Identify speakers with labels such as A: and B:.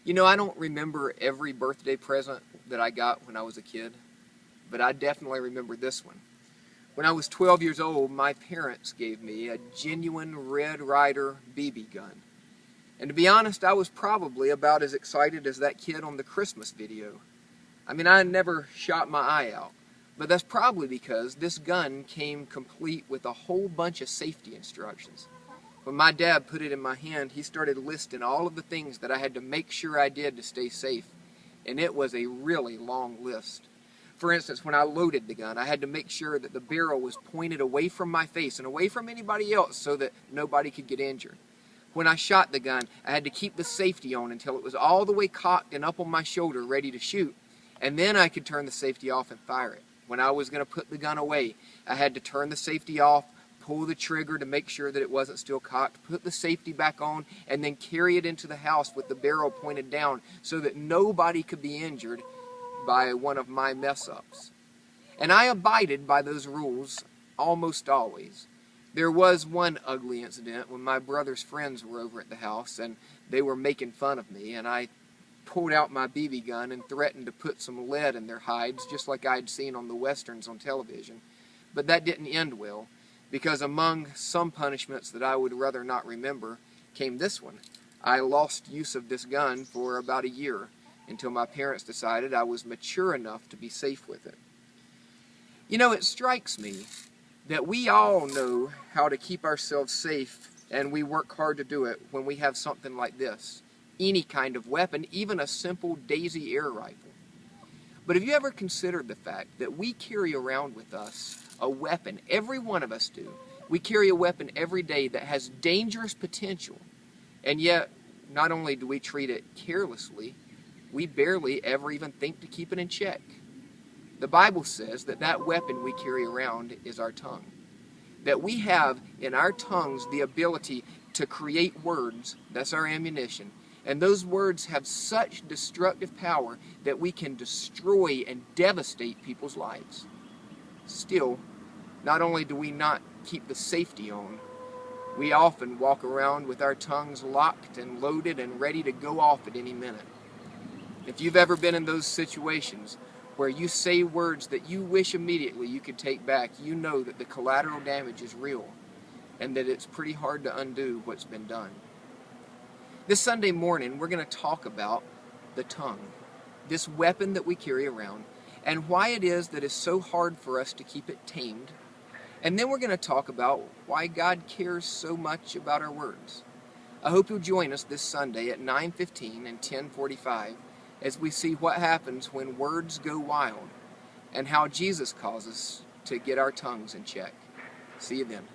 A: You know, I don't remember every birthday present that I got when I was a kid, but I definitely remember this one. When I was 12 years old, my parents gave me a genuine Red Ryder BB gun. And to be honest, I was probably about as excited as that kid on the Christmas video. I mean, I never shot my eye out, but that's probably because this gun came complete with a whole bunch of safety instructions. When my dad put it in my hand, he started listing all of the things that I had to make sure I did to stay safe, and it was a really long list. For instance, when I loaded the gun, I had to make sure that the barrel was pointed away from my face and away from anybody else so that nobody could get injured. When I shot the gun, I had to keep the safety on until it was all the way cocked and up on my shoulder ready to shoot, and then I could turn the safety off and fire it. When I was going to put the gun away, I had to turn the safety off, pull the trigger to make sure that it wasn't still cocked, put the safety back on, and then carry it into the house with the barrel pointed down so that nobody could be injured by one of my mess-ups. And I abided by those rules almost always. There was one ugly incident when my brother's friends were over at the house and they were making fun of me, and I pulled out my BB gun and threatened to put some lead in their hides just like I'd seen on the westerns on television. But that didn't end well, because among some punishments that I would rather not remember came this one. I lost use of this gun for about a year until my parents decided I was mature enough to be safe with it. You know, it strikes me that we all know how to keep ourselves safe, and we work hard to do it when we have something like this. Any kind of weapon, even a simple Daisy air rifle. But have you ever considered the fact that we carry around with us a weapon, every one of us do. We carry a weapon every day that has dangerous potential, and yet not only do we treat it carelessly, we barely ever even think to keep it in check. The Bible says that that weapon we carry around is our tongue. That we have in our tongues the ability to create words, that's our ammunition, and those words have such destructive power that we can destroy and devastate people's lives. Still, not only do we not keep the safety on, we often walk around with our tongues locked and loaded and ready to go off at any minute. If you've ever been in those situations where you say words that you wish immediately you could take back, you know that the collateral damage is real and that it's pretty hard to undo what's been done. This Sunday morning, we're going to talk about the tongue, this weapon that we carry around, and why it is that it's so hard for us to keep it tamed. And then we're going to talk about why God cares so much about our words. I hope you'll join us this Sunday at 9:15 and 10:45 as we see what happens when words go wild and how Jesus calls us to get our tongues in check. See you then.